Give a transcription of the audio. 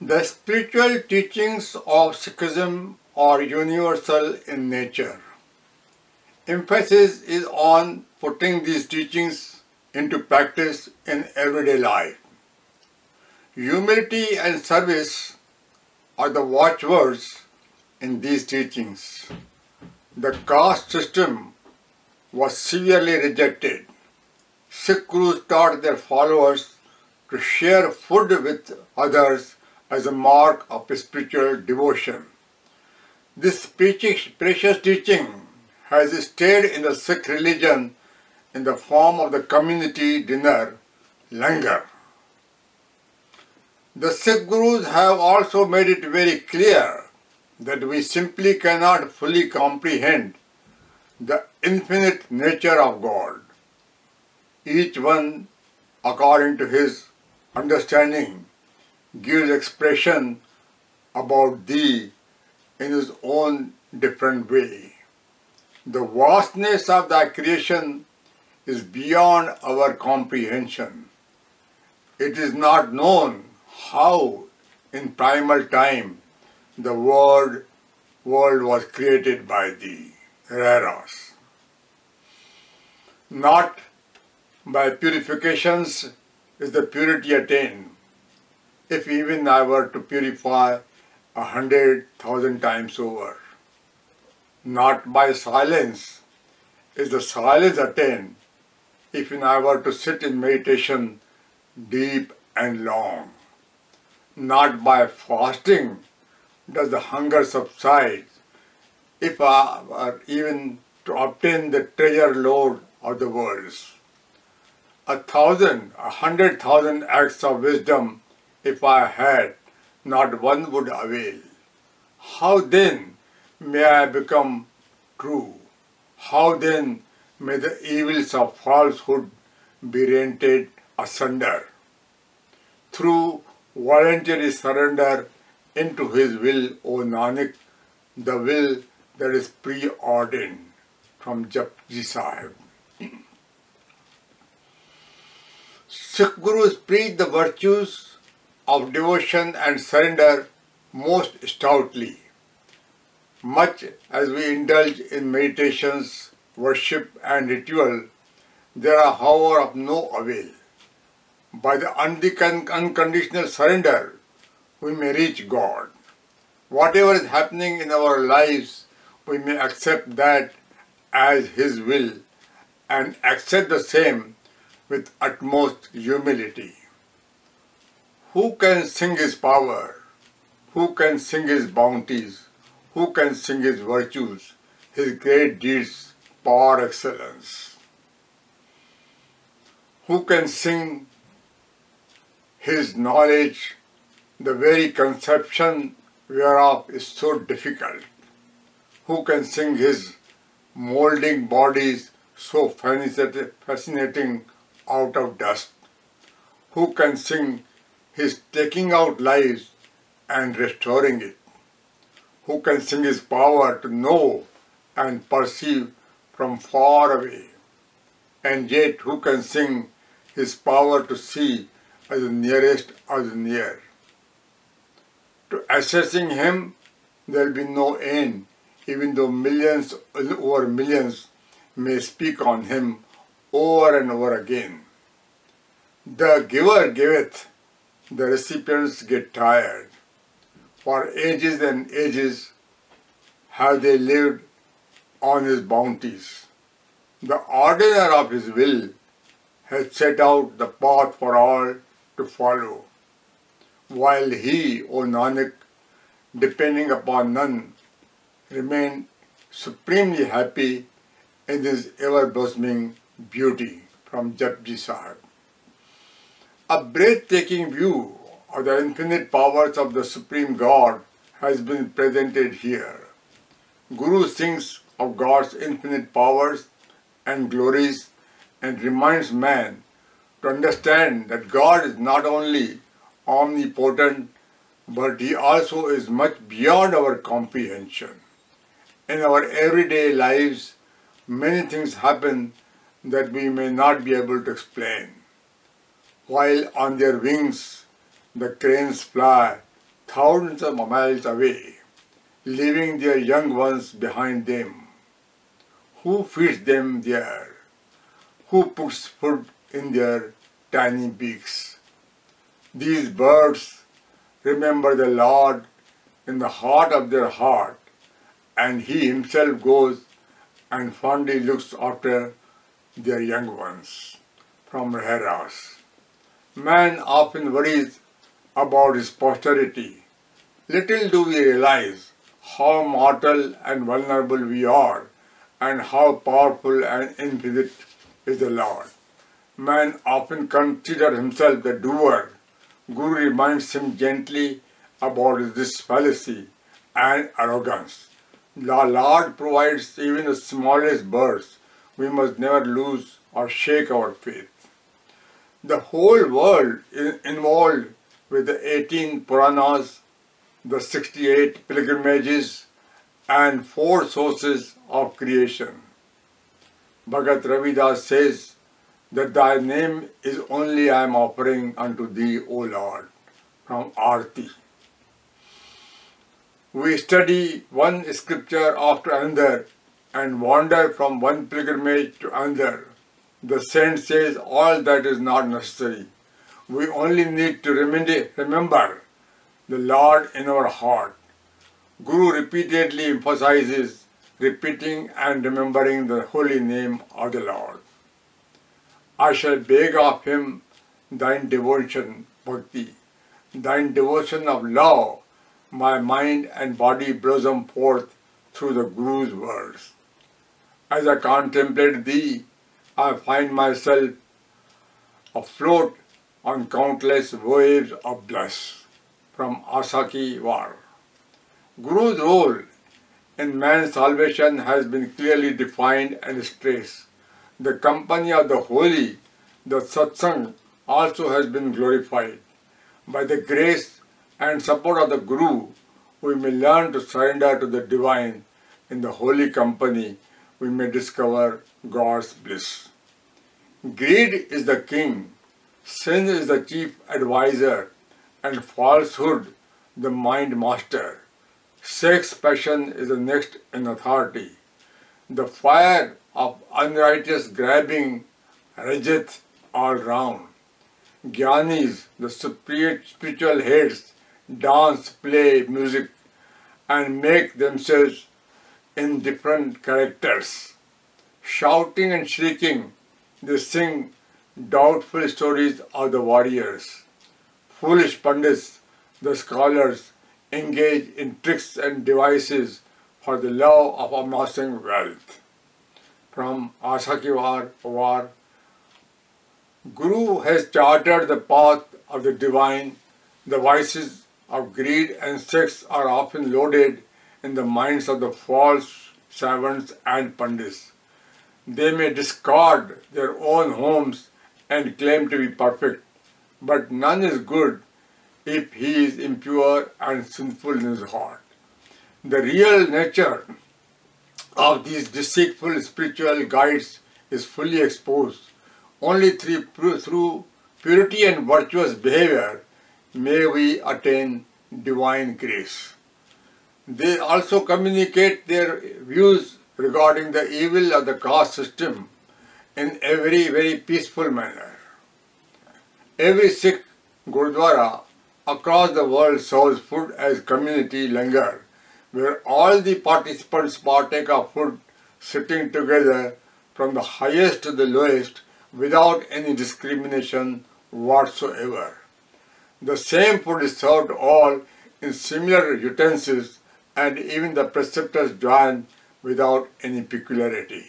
The spiritual teachings of Sikhism are universal in nature. Emphasis is on putting these teachings into practice in everyday life. Humility and service are the watchwords in these teachings. The caste system was severely rejected. Sikh Gurus taught their followers to share food with others as a mark of spiritual devotion. This precious teaching has stayed in the Sikh religion in the form of the community dinner, langar. The Sikh Gurus have also made it very clear that we simply cannot fully comprehend the infinite nature of God. Each one, according to his understanding, gives expression about thee in his own different way. The vastness of thy creation is beyond our comprehension. It is not known how in primal time the world was created by thee, Raras. Not by purifications is the purity attained. If even I were to purify 100,000 times over. Not by silence is the silence attained. If even I were to sit in meditation deep and long. Not by fasting does the hunger subside. If I were even to obtain the treasure load of the worlds. 100,000 acts of wisdom if I had, not one would avail. How then may I become true? How then may the evils of falsehood be rented asunder? Through voluntary surrender into his will, O Nanak, the will that is preordained. From Japji Sahib. Sikh Gurus preach the virtues of devotion and surrender most stoutly. Much as we indulge in meditations, worship and ritual, they are however of no avail. By the unconditional surrender, we may reach God. Whatever is happening in our lives, we may accept that as His will and accept the same with utmost humility. Who can sing His power? Who can sing His bounties? Who can sing His virtues, His great deeds par excellence? Who can sing His knowledge, the very conception whereof is so difficult? Who can sing His molding bodies so fascinating out of dust? Who can sing His taking out lives and restoring it? Who can sing His power to know and perceive from far away? And yet who can sing His power to see as the nearest of the near? To assessing Him there will be no end, even though millions over millions may speak on Him over and over again. The giver giveth, the recipients get tired. For ages and ages have they lived on His bounties. The ordainer of His will has set out the path for all to follow, while He, O Nanak, depending upon none, remained supremely happy in His ever-blossoming beauty. From Japji Sahib. A breathtaking view of the infinite powers of the Supreme God has been presented here. Guru sings of God's infinite powers and glories and reminds man to understand that God is not only omnipotent, but He also is much beyond our comprehension. In our everyday lives, many things happen that we may not be able to explain. While on their wings the cranes fly, thousands of miles away, leaving their young ones behind them. Who feeds them there? Who puts food in their tiny beaks? These birds remember the Lord in the heart of their heart, and He Himself goes and fondly looks after their young ones. From Reheras. Man often worries about his posterity. Little do we realize how mortal and vulnerable we are, and how powerful and infinite is the Lord. Man often considers himself the doer. Guru reminds him gently about this fallacy and arrogance. The Lord provides even the smallest birds. We must never lose or shake our faith. The whole world is involved with the 18 Puranas, the 68 pilgrimages, and 4 sources of creation. Bhagat Ravidas says that Thy name is only I am offering unto Thee, O Lord, from Aarti. We study one scripture after another and wander from one pilgrimage to another. The saint says all that is not necessary. We only need to remember the Lord in our heart. Guru repeatedly emphasizes repeating and remembering the holy name of the Lord. I shall beg of Him Thine devotion, bhakti, Thine devotion of love. My mind and body blossom forth through the Guru's words. As I contemplate Thee, I find myself afloat on countless waves of bliss. From Asaki War. Guru's role in man's salvation has been clearly defined and stressed. The company of the holy, the satsang, also has been glorified. By the grace and support of the Guru, we may learn to surrender to the divine. In the holy company, we may discover God's bliss. Greed is the king, sin is the chief advisor, and falsehood the mind master. Sex passion is the next in authority. The fire of unrighteous grabbing rageth all round. Jnanis, the spiritual heads, dance, play, music, and make themselves in different characters. Shouting and shrieking, they sing doubtful stories of the warriors. Foolish pandits, the scholars, engage in tricks and devices for the love of amassing wealth. From Asaki War. Guru has charted the path of the divine. The vices of greed and sex are often loaded in the minds of the false servants and pandits. They may discard their own homes and claim to be perfect, but none is good if he is impure and sinful in his heart. The real nature of these deceitful spiritual guides is fully exposed. Only through purity and virtuous behavior may we attain divine grace. They also communicate their views regarding the evil of the caste system in a very peaceful manner. Every Sikh Gurdwara across the world serves food as community langar, where all the participants partake of food sitting together from the highest to the lowest without any discrimination whatsoever. The same food is served all in similar utensils, and even the preceptors join without any peculiarity.